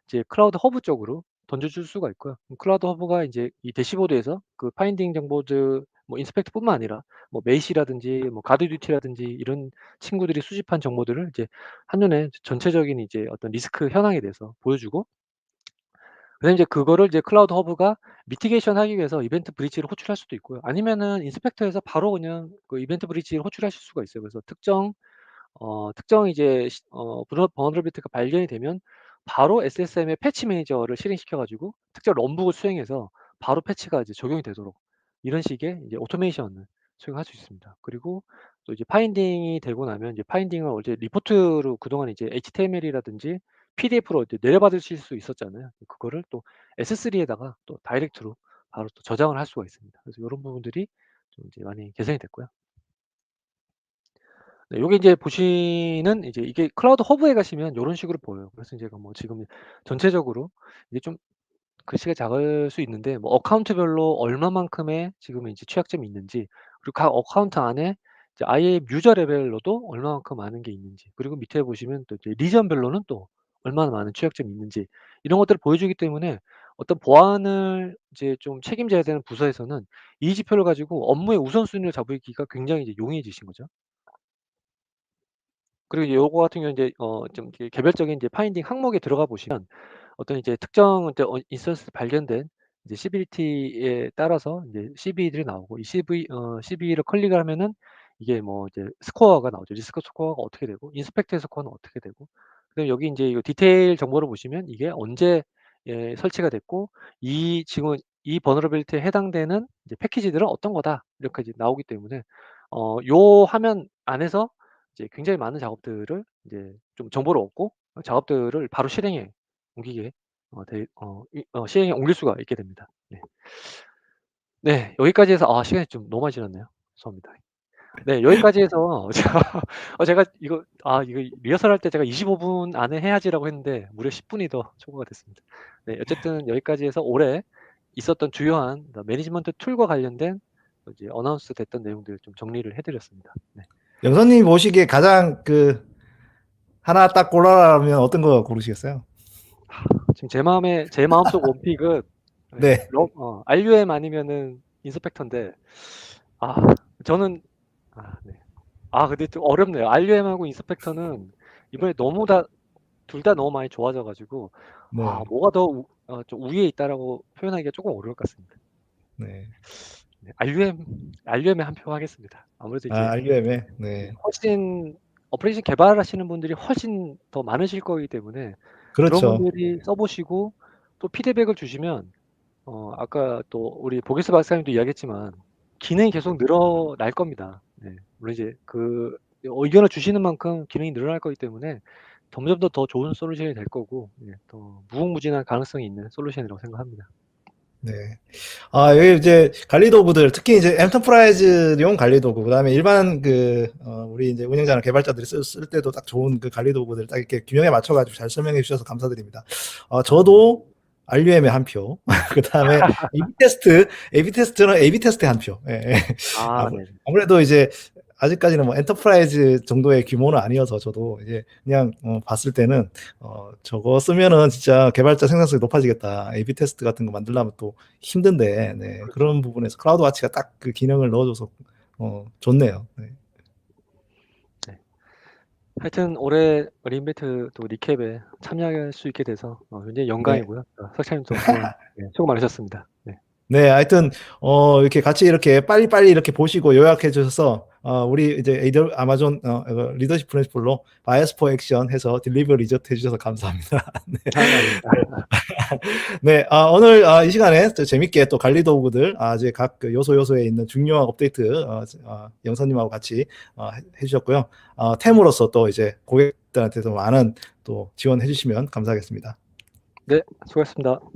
이제 클라우드 허브 쪽으로 던져줄 수가 있고요. 클라우드 허브가 인제 이 대시보드에서 그 파인딩 정보들 뭐 인스펙터뿐만 아니라 뭐 메이시라든지 뭐 가드듀티라든지 이런 친구들이 수집한 정보들을 이제 한눈에 전체적인 이제 어떤 리스크 현황에 대해서 보여주고, 그다음에 이제 그거를 이제 클라우드 허브가 미티게이션 하기 위해서 이벤트 브리지를 호출할 수도 있고요. 아니면은 인스펙터에서 바로 그냥 그 이벤트 브리지를 호출하실 수가 있어요. 그래서 특정 이제 vulnerability가 발견이 되면 바로 SSM의 패치 매니저를 실행시켜 가지고 특정 런북을 수행해서 바로 패치가 이제 적용이 되도록 이런 식의 이제 오토메이션을 수행할 수 있습니다. 그리고 또 이제 파인딩이 되고 나면 이제 파인딩을 이제 리포트로 그동안 이제 HTML이라든지 PDF로 이제 내려받으실 수 있었잖아요. 그거를 또 S3에다가 또 다이렉트로 바로 또 저장을 할 수가 있습니다. 그래서 요런 부분들이 좀 이제 많이 개선이 됐고요. 네, 요게 이제 보시는 이제 이게 클라우드 허브에 가시면 요런 식으로 보여요. 그래서 제가 뭐 지금 전체적으로 이게 좀 글씨가 작을 수 있는데 뭐 어카운트별로 얼마만큼의 지금 이제 취약점이 있는지, 그리고 각 어카운트 안에 이제 아예 유저 레벨로도 얼마만큼 많은 게 있는지, 그리고 밑에 보시면 또 이제 리전별로는 또 얼마나 많은 취약점이 있는지 이런 것들을 보여주기 때문에 어떤 보안을 이제 좀 책임져야 되는 부서에서는 이 지표를 가지고 업무의 우선순위를 잡기가 굉장히 이제 용이해지신 거죠. 그리고 이제 요거 같은 경우는 이제 좀 이렇게 개별적인 이제 파인딩 항목에 들어가 보시면 어떤 이제 특정 이제 인스턴스 발견된 이제 시비리티에 따라서 이제 CV들이 나오고, 이 CV를 클릭을 하면은 이게 뭐 이제 스코어가 나오죠. 리스크 스코어가 어떻게 되고 인스펙트 스코어는 어떻게 되고, 그다음에 여기 인제 이거 디테일 정보를 보시면 이게 언제 설치가 됐고 지금 이 vulnerability에 해당되는 이제 패키지들은 어떤 거다 이렇게 이제 나오기 때문에 요 화면 안에서 이제 굉장히 많은 작업들을 이제 좀 정보를 얻고 작업들을 바로 실행에 옮기게 시행에 옮길 수가 있게 됩니다. 네. 네. 여기까지 해서 시간이 좀 너무 많이 지났네요. 죄송합니다. 네. 여기까지 해서 제가 이거 리허설할 때 제가 25분 안에 해야지라고 했는데 무려 10 분이 더 초과가 됐습니다. 네. 어쨌든 여기까지 해서 올해 있었던 주요한 매니지먼트 툴과 관련된 이제 어나운스 됐던 내용들을 좀 정리를 해 드렸습니다. 네. 영선님 보시기에 가장 하나 딱 골라라면 어떤 거 고르시겠어요? 지금 제 마음속 원픽은 네. 네. RUM 아니면은 인스펙터인데, 아, 저는, 네. 근데 좀 어렵네요. RUM하고 인스펙터는 이번에 둘 다 너무 많이 좋아져가지고, 네. 뭐가 더 좀 우위에 있다라고 표현하기가 조금 어려울 것 같습니다. 네. 네, RUM에 한 표 하겠습니다. 아무래도 이제 RUM에. 네. 훨씬 오퍼레이션 개발하시는 분들이 훨씬 더 많으실 거기 때문에 그런 그렇죠. 분들이 써보시고 또 피드백을 주시면 아까 또 우리 보게스 박사님도 이야기했지만 기능이 계속 늘어날 겁니다. 네. 물론 이제 그 의견을 주시는 만큼 기능이 늘어날 거기 때문에 점점 더 좋은 솔루션이 될 거고, 더 무궁무진한 가능성이 있는 솔루션이라고 생각합니다. 네. 여기 이제 관리 도구들, 특히 이제 엔터프라이즈용 관리 도구, 그다음에 일반 우리 이제 운영자나 개발자들이 쓸 때도 딱 좋은 그 관리 도구들 딱 이렇게 균형에 맞춰가지고 잘 설명해 주셔서 감사드립니다. 저도 RUM에 한 표, 그 다음에 AB 테스트는 AB 테스트에 한 표. 예, 예. 네. 아무래도 이제 아직까지는 뭐 엔터프라이즈 정도의 규모는 아니어서 저도 이제 그냥 봤을 때는 저거 쓰면은 진짜 개발자 생산성이 높아지겠다. A/B 테스트 같은 거 만들려면 또 힘든데, 네, 그렇죠. 그런 부분에서 클라우드와치가 딱 그 기능을 넣어줘서 좋네요. 네. 네. 하여튼 올해 리인벤트 또 리캡에 참여할 수 있게 돼서 굉장히 네. 영광이고요. 석찬님도 그동안 수고 많으셨습니다. 네. 네, 하여튼 이렇게 같이 이렇게 빨리빨리 이렇게 보시고 요약해 주셔서 우리 이제 아마존 리더십 프린시플로 바이어스 포 액션 해서 딜리버 리조트 해주셔서 감사합니다. 네. 네, 오늘 이 시간에 또 재밌게 또 관리 도구들 이제 각 그 요소에 있는 중요한 업데이트 영선님하고 같이 해주셨고요. 템으로서 또 이제 고객들한테도 많은 또 지원해 주시면 감사하겠습니다. 네, 수고하셨습니다.